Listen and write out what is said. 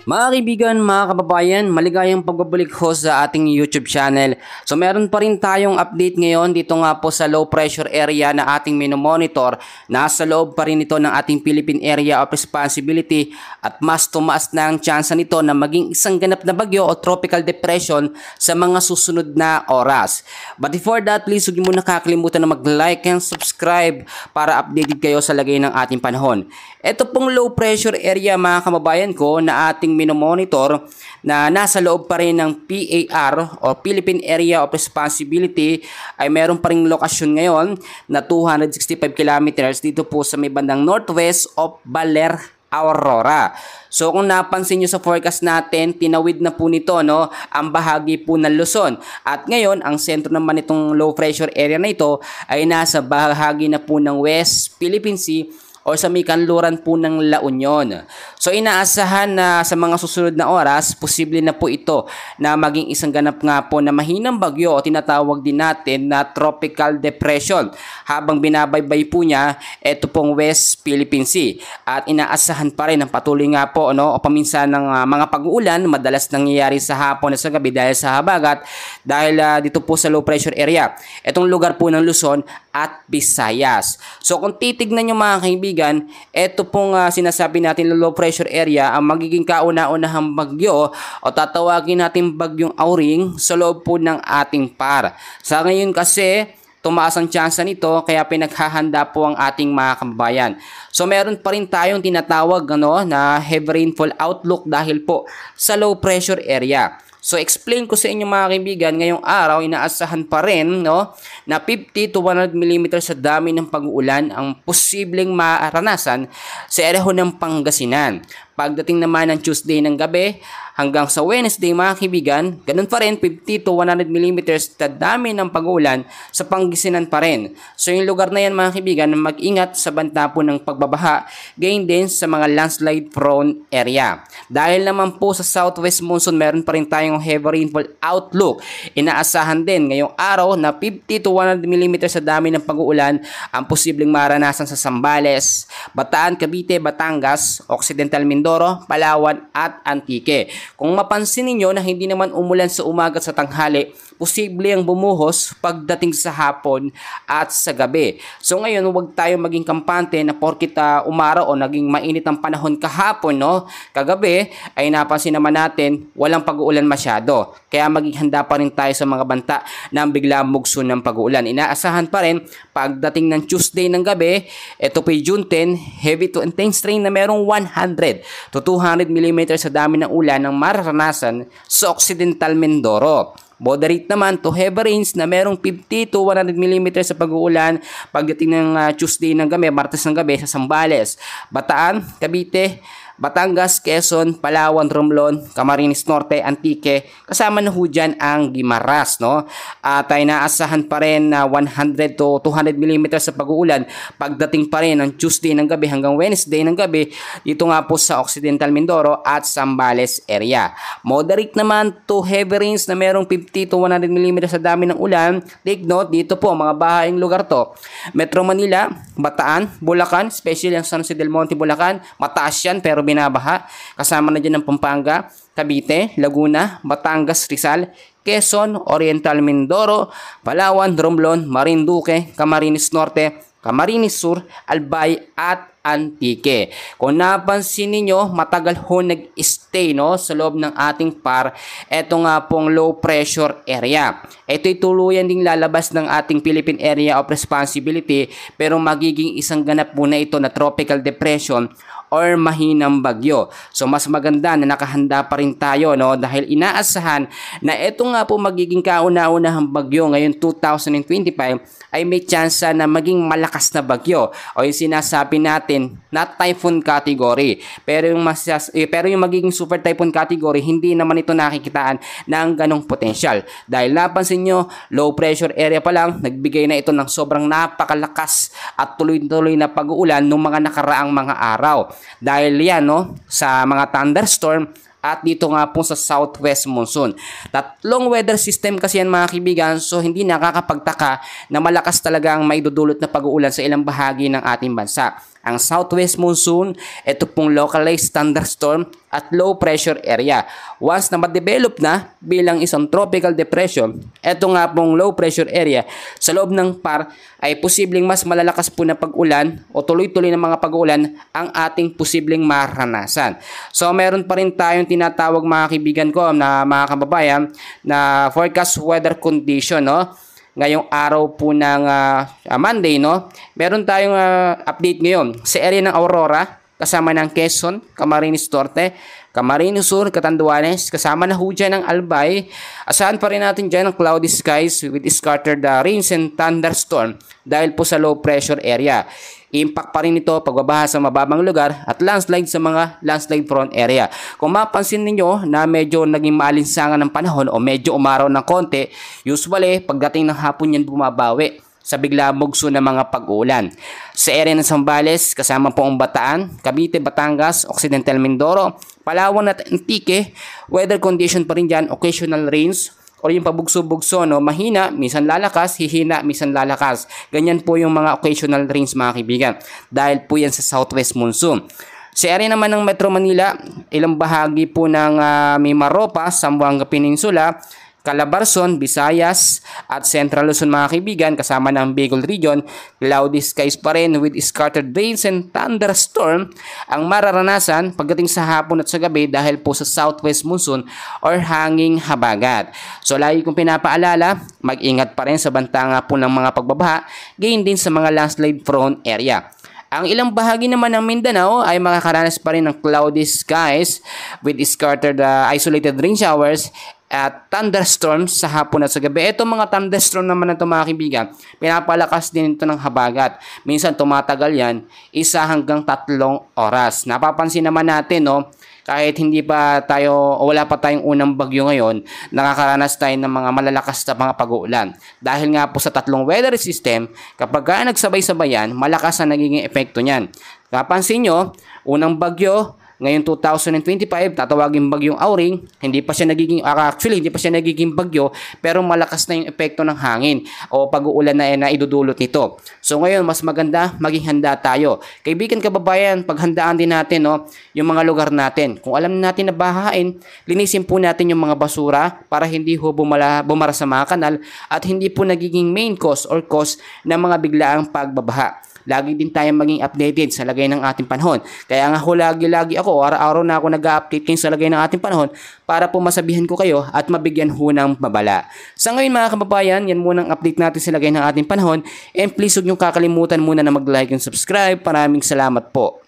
Mga kaibigan, mga kababayan, maligayang pagbabalik ho sa ating YouTube channel. So meron pa rin tayong update ngayon dito nga po sa low pressure area na ating minomonitor. Nasa loob pa rin ito ng ating Philippine Area of Responsibility at mas tumaas na ang tsansa nito na maging isang ganap na bagyo o tropical depression sa mga susunod na oras. But before that, please huwag niyo muna kakalimutan na mag-like and subscribe para updated kayo sa lagay ng ating panahon. Ito pong low pressure area mga kababayan ko na ating minomonitor na nasa loob pa rin ng PAR o Philippine Area of Responsibility ay meron pa rin lokasyon ngayon na 265 kilometers dito po sa may bandang northwest of Baler, Aurora. So kung napansin nyo sa forecast natin, tinawid na po nito ang bahagi po ng Luzon. At ngayon, ang sentro naman itong low pressure area na ito ay nasa bahagi na po ng West Philippine Sea o sa may kanluran po ng La Union. So inaasahan na sa mga susunod na oras, posible na po ito na maging isang ganap nga po na mahinang bagyo o tinatawag din natin na tropical depression. Habang binabaybay po niya, ito pong West Philippine Sea. At inaasahan pa rin ang patuloy nga po o paminsan ng mga pag-uulan, madalas nangyayari sa hapon at sa gabi dahil sa habagat, dahil dito po sa low pressure area. Itong lugar po ng Luzon at Visayas. So kung titignan nyo mga kaibigan, ito pong sinasabi natin na low pressure area ang magiging kauna-unahang bagyo o tatawagin natin bagyong Auring sa loob po ng ating PAR. Sa ngayon kasi, tumaas ang tsansa nito kaya pinaghahanda po ang ating mga kababayan. So meron pa rin tayong tinatawag na heavy rainfall outlook dahil po sa low pressure area. So explain ko sa inyo mga kaibigan, ngayong araw inaasahan pa rin na 50 to 100 mm sa dami ng pag-uulan ang posibleng maranasan sa area ng Pangasinan. Pagdating naman ng Tuesday ng gabi hanggang sa Wednesday mga kaibigan, ganun pa rin 50 to 100 mm sa dami ng pag-uulan sa Pangasinan pa rin. So yung lugar na yan mga kaibigan, mag-ingat sa banta po ng pagbabaha, gain din sa mga landslide prone area. Dahil naman po sa southwest monsoon, meron pa rin tayong heavy rainfall outlook. Inaasahan din ngayong araw na 50 to 100 mm sa dami ng pag-uulan ang posibleng maranasan sa Zambales, Bataan, Cavite, Batangas, Occidental Mindoro, Palawan at Antique. Kung mapansin niyo na hindi naman umulan sa umaga at sa tanghali, posible ang bumuhos pagdating sa hapon at sa gabi. So ngayon, huwag tayo maging kampante na porkit umaraw o naging mainit ang panahon kahapon, kagabi, ay napansin naman natin walang pag-uulan masyado. Kaya maging handa pa rin tayo sa mga banta na bigla mugso ng pag-uulan. Inaasahan pa rin pagdating ng Tuesday ng gabi, ito po June 10, heavy to intense rain na merong 100 to 200 mm sa dami ng ulan ng mararanasan sa Occidental Mindoro. Moderate naman to heavy rains na merong 50 to 100 mm sa pag-uulan pagdating ng Tuesday ng gabi, Martes ng gabi sa Zambales, Bataan, Cavite, Batangas, Quezon, Palawan, Romblon, Camarines Norte, Antique, kasama na ho dyan ang Guimaras, At ay naasahan pa rin na 100 to 200 mm sa pag-uulan pagdating pa rin ng Tuesday ng gabi hanggang Wednesday ng gabi dito nga po sa Occidental Mindoro at Zambales area. Moderate naman to heavy rains na merong 50 to 100 mm sa dami ng ulan. Take note, dito po mga bahayang lugar to. Metro Manila, Bataan, Bulacan, especially ang San Jose del Monte, Bulacan, mataas yan pero binabaha. Kasama na dyan ng Pampanga, Cavite, Laguna, Batangas, Rizal, Quezon, Oriental Mindoro, Palawan, Romblon, Marinduque, Camarines Norte, Camarines Sur, Albay at Antique. Kung napansin niyo, matagal ho nag-stay sa loob ng ating PAR. Ito nga pong low pressure area. Ito'y tuluyan ding lalabas ng ating Philippine Area of Responsibility pero magiging isang ganap muna ito na tropical depression or mahinang bagyo. So mas maganda na nakahanda pa rin tayo dahil inaasahan na ito nga po magiging kauna-unahang bagyo ngayon 2025 ay may tsansa na maging malakas na bagyo o yung sinasabi natin na typhoon category. Pero yung magiging super typhoon category, hindi naman ito nakikitaan ng ganong potensyal. Dahil napansin nyo, low pressure area pa lang, nagbigay na ito ng sobrang napakalakas at tuloy-tuloy na pag-uulan noong mga nakaraang mga araw. Dahil yan sa mga thunderstorm at dito nga po sa southwest monsoon. Tatlong weather system kasi yan mga kaibigan, so hindi nakakapagtaka na malakas talaga ang maidudulot na pag-uulan sa ilang bahagi ng ating bansa. ang southwest monsoon, ito pong localized thunderstorm at low pressure area. Once na ma-develop na bilang isang tropical depression, ito nga pong low pressure area sa loob ng PAR ay posibleng mas malalakas po na pag-ulan o tuloy-tuloy na mga pag-ulan ang ating posibleng maranasan. So meron pa rin tayong tinatawag mga kaibigan ko na mga kababayan na forecast weather condition, no? Ngayong araw po ng Monday, no? Meron tayong update ngayon sa area ng Aurora kasama ng Quezon, Camarines Norte, Camarines Sur, Catanduanes, kasama na ho dyan ng Albay. Asahan pa rin natin dyan ng cloudy skies with scattered rains and thunderstorm dahil po sa low pressure area. Impact pa rin ito pagbabaha sa mababang lugar at landslide sa mga landslide prone area. Kung mapansin ninyo na medyo naging maalinsangan ng panahon o medyo umaraw ng konti, usually pagdating ng hapon yan bumabawi sa bigla mugso ng mga pag-ulan. Sa area ng Zambales, kasama po ang Bataan, Cavite, Batangas, Occidental Mindoro, Palawan at Antique, weather condition pa rin dyan, occasional rains, o yung pabugso-bugso, no? Mahina, minsan lalakas, hihina, minsan lalakas. Ganyan po yung mga occasional rains mga kaibigan. Dahil po yan sa southwest monsoon. Sa area naman ng Metro Manila, ilang bahagi po ng Mimaropa, Zamboanga Peninsula, Calabarzon, Visayas at Central Luzon mga kaibigan kasama ng Bicol Region, cloudy skies pa rin with scattered rains and thunderstorm ang mararanasan pagdating sa hapon at sa gabi dahil po sa southwest monsoon or hanging habagat. So lagi kong pinapaalala, mag-ingat pa rin sa banta nga po ng mga pagbabaha, gayon din sa mga landslide prone area. Ang ilang bahagi naman ng Mindanao ay makakaranas pa rin ng cloudy skies with scattered isolated rain showers at thunderstorms sa hapon at sa gabi. Ito mga thunderstorm naman na ito mga kaibigan, pinapalakas din ito ng habagat. Minsan tumatagal yan 1 hanggang 3 oras. Napapansin naman natin, no, kahit hindi pa tayo o wala pa tayong unang bagyo ngayon, nakakaranas tayo ng mga malalakas na mga pag-uulan. Dahil nga po sa 3 weather system, kapag nagsabay-sabay yan, malakas ang nagiging epekto niyan. Napansin nyo, unang bagyo, ngayon 2025, tatawagin bagyong Auring, hindi pa siya nagiging bagyo, pero malakas na yung epekto ng hangin o pag-uulan na idudulot nito. So ngayon, mas maganda maging handa tayo. Kaibigan, kababayan, paghandaan din natin, no, yung mga lugar natin. Kung alam natin na bahain, linisin po natin yung mga basura para hindi ho bumara sa mga kanal at hindi po nagiging main cause or cause ng mga biglaang pagbabaha. Lagi din tayo maging updated sa lagay ng ating panahon. Kaya nga lagi ako, araw-araw na ako nag-update kayo sa lagay ng ating panahon para po masabihan ko kayo at mabigyan ho ng babala. Sa ngayon mga kababayan, yan muna ang update natin sa lagay ng ating panahon. And please huwag niyong kakalimutan muna na mag-like and subscribe. Maraming salamat po.